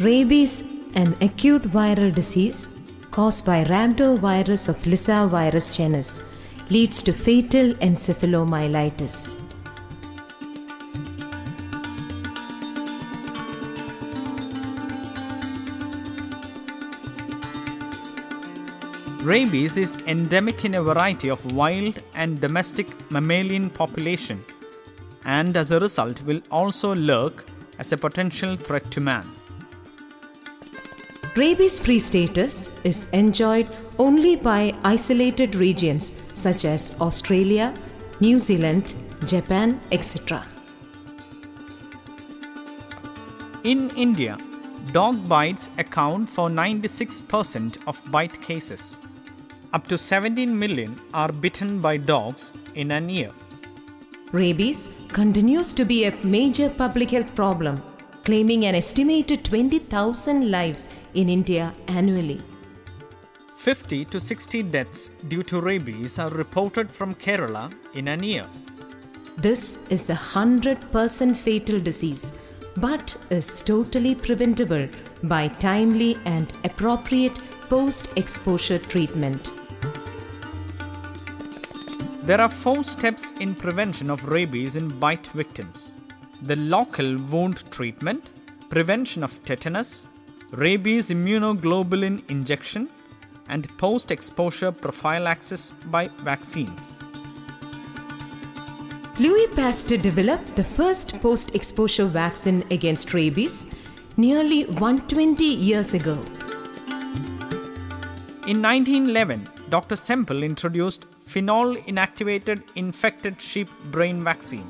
Rabies, an acute viral disease caused by rhabdovirus of Lissa virus genus, leads to fatal encephalomyelitis. Rabies is endemic in a variety of wild and domestic mammalian population, and as a result will also lurk as a potential threat to man. Rabies-free status is enjoyed only by isolated regions such as Australia, New Zealand, Japan, etc. In India, dog bites account for 96% of bite cases. Up to 17 million are bitten by dogs in an year. Rabies continues to be a major public health problem, claiming an estimated 20,000 lives in India annually. 50 to 60 deaths due to rabies are reported from Kerala in an year. This is a 100% fatal disease, but is totally preventable by timely and appropriate post-exposure treatment. There are 4 steps in prevention of rabies in bite victims: the local wound treatment, prevention of tetanus, rabies immunoglobulin injection, and post-exposure prophylaxis by vaccines. Louis Pasteur developed the first post-exposure vaccine against rabies nearly 120 years ago. In 1911, Dr. Semple introduced phenol-inactivated infected sheep brain vaccine.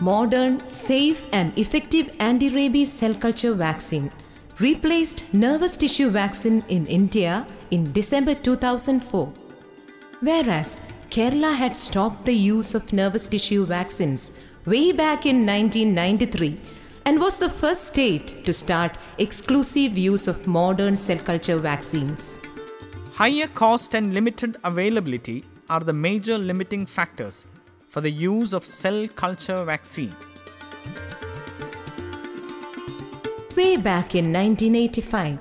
Modern, safe and effective anti-rabies cell culture vaccine replaced nervous tissue vaccine in India in December 2004. Whereas Kerala had stopped the use of nervous tissue vaccines way back in 1993 and was the first state to start exclusive use of modern cell culture vaccines. Higher cost and limited availability are the major limiting factors for the use of cell culture vaccine. Way back in 1985,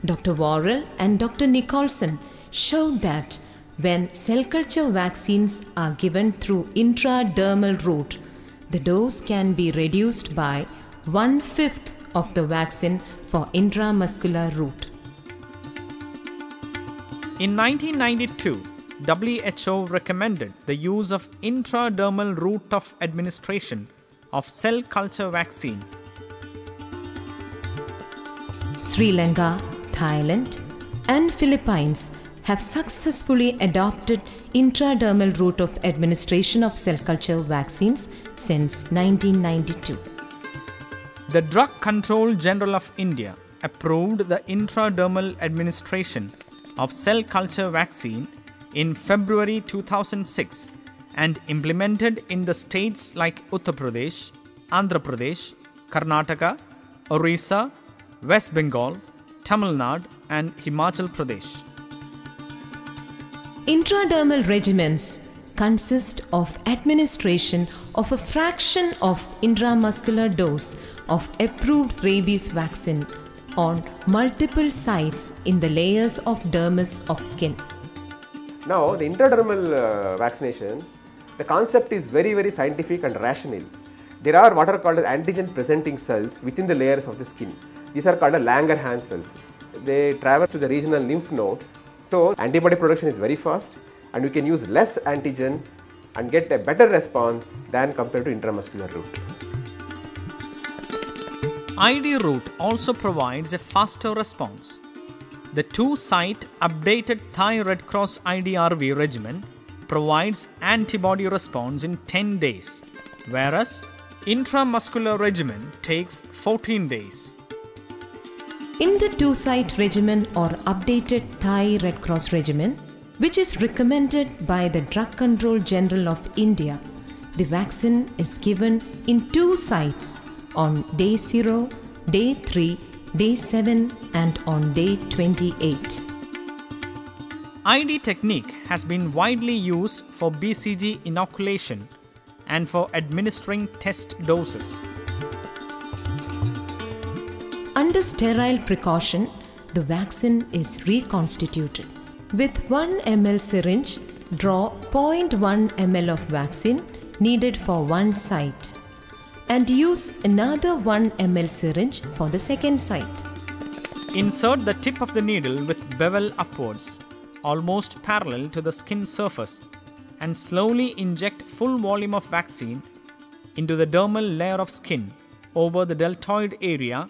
Dr. Worrell and Dr. Nicholson showed that when cell culture vaccines are given through intradermal route, the dose can be reduced by 1/5 of the vaccine for intramuscular route. In 1992, WHO recommended the use of intradermal route of administration of cell culture vaccine. Sri Lanka, Thailand, and Philippines have successfully adopted intradermal route of administration of cell culture vaccines since 1992. The Drug Control General of India approved the intradermal administration of cell culture vaccine in February 2006 and implemented in the states like Uttar Pradesh, Andhra Pradesh, Karnataka, Orissa, West Bengal, Tamil Nadu and Himachal Pradesh. Intradermal regimens consist of administration of a fraction of intramuscular dose of approved rabies vaccine on multiple sites in the layers of dermis of skin. Now, the intradermal vaccination, the concept is very scientific and rational. There are what are called as antigen presenting cells within the layers of the skin. These are called as Langerhans cells. They travel to the regional lymph nodes. So, antibody production is very fast and we can use less antigen and get a better response than compared to intramuscular route. ID route also provides a faster response. The 2-site updated Thai Red Cross IDRV regimen provides antibody response in 10 days, whereas intramuscular regimen takes 14 days. In the 2-site regimen or updated Thai Red Cross regimen, which is recommended by the Drug Control General of India, the vaccine is given in 2 sites on day 0, day 3, day 7 and on day 28. ID technique has been widely used for BCG inoculation and for administering test doses. under sterile precaution, the vaccine is reconstituted. With 1 ml syringe, draw 0.1 ml of vaccine needed for one site and use another 1 ml syringe for the second site. Insert the tip of the needle with bevel upwards, almost parallel to the skin surface, and slowly inject full volume of vaccine into the dermal layer of skin over the deltoid area,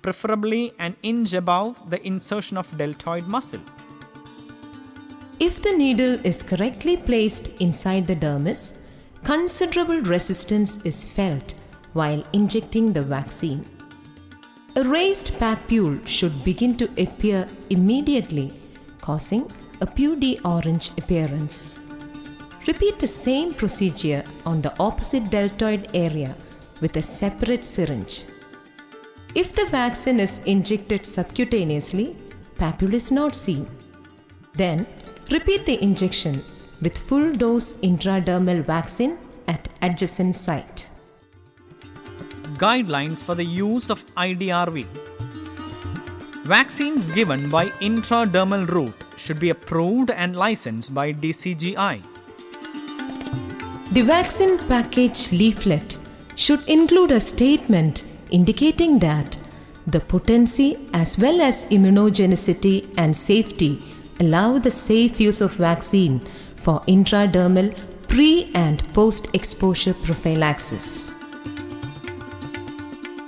preferably an inch above the insertion of deltoid muscle. If the needle is correctly placed inside the dermis, considerable resistance is felt while injecting the vaccine. A raised papule should begin to appear immediately, causing a pudy orange appearance. Repeat the same procedure on the opposite deltoid area with a separate syringe. If the vaccine is injected subcutaneously, papule is not seen. Then, repeat the injection with full dose intradermal vaccine at adjacent site. Guidelines for the use of IDRV. Vaccines given by intradermal route should be approved and licensed by DCGI. The vaccine package leaflet should include a statement indicating that the potency as well as immunogenicity and safety allow the safe use of vaccine for intradermal pre- and post-exposure prophylaxis.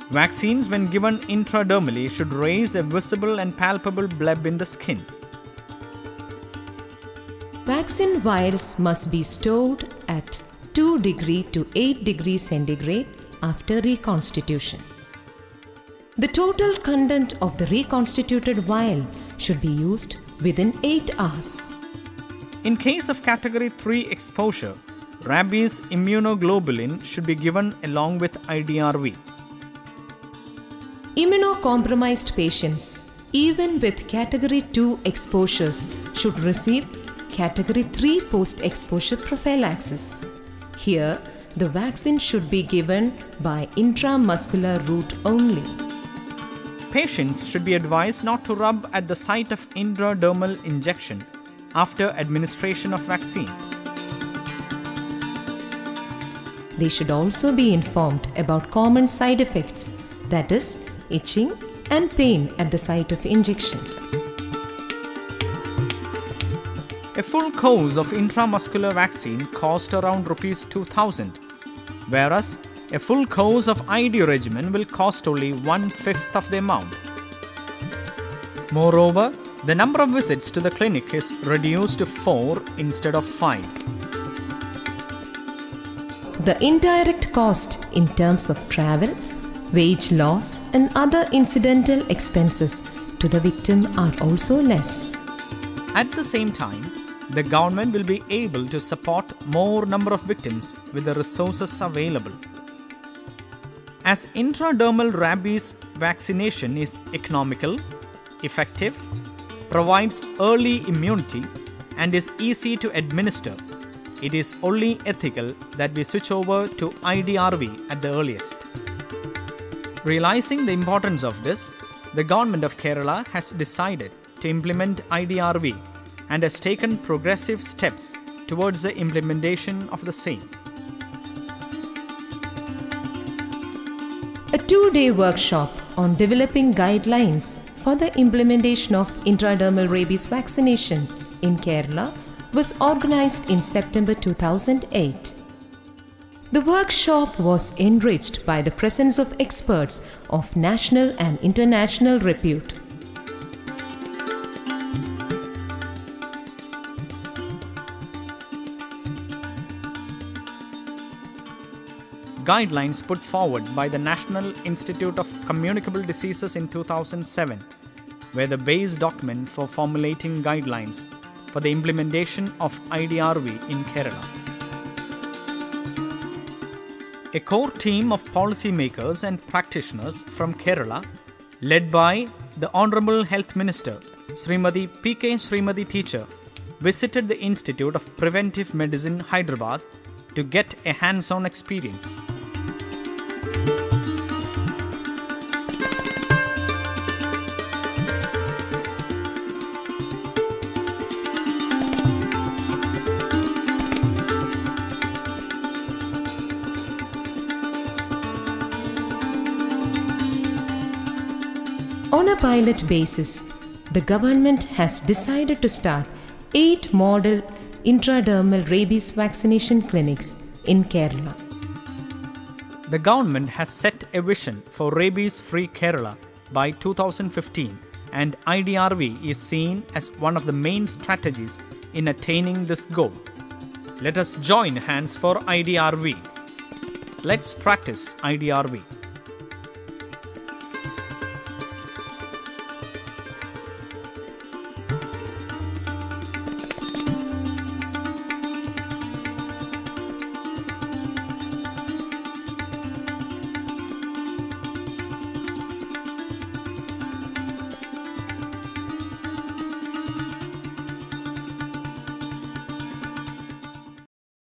Vaccines when given intradermally should raise a visible and palpable bleb in the skin. Vaccine vials must be stored at 2 degree to 8 degrees centigrade after reconstitution. The total content of the reconstituted vial should be used within 8 hours. In case of category 3 exposure, rabies immunoglobulin should be given along with IDRV. Immunocompromised patients, even with category 2 exposures, should receive category 3 post-exposure prophylaxis. Here, the vaccine should be given by intramuscular route only. Patients should be advised not to rub at the site of intradermal injection after administration of vaccine. They should also be informed about common side effects, that is, itching and pain at the site of injection. A full course of intramuscular vaccine cost around Rs 2,000, whereas a full course of ID regimen will cost only 1/5 of the amount. Moreover, the number of visits to the clinic is reduced to 4 instead of 5. The indirect cost in terms of travel, wage loss and other incidental expenses to the victim are also less. At the same time, the government will be able to support more number of victims with the resources available. As intradermal rabies vaccination is economical, effective, provides early immunity and is easy to administer, it is only ethical that we switch over to IDRV at the earliest. Realizing the importance of this, the government of Kerala has decided to implement IDRV and has taken progressive steps towards the implementation of the same. A 2-day workshop on developing guidelines for the implementation of intradermal rabies vaccination in Kerala was organized in September 2008. The workshop was enriched by the presence of experts of national and international repute. Guidelines put forward by the National Institute of Communicable Diseases in 2007 were the base document for formulating guidelines for the implementation of IDRV in Kerala. A core team of policymakers and practitioners from Kerala, led by the Honorable Health Minister, Srimati P.K. Srimati Teacher, visited the Institute of Preventive Medicine, Hyderabad, to get a hands-on experience. On a pilot basis, the government has decided to start 8 model intradermal rabies vaccination clinics in Kerala. The government has set a vision for rabies-free Kerala by 2015, and IDRV is seen as one of the main strategies in attaining this goal. Let us join hands for IDRV. Let's practice IDRV.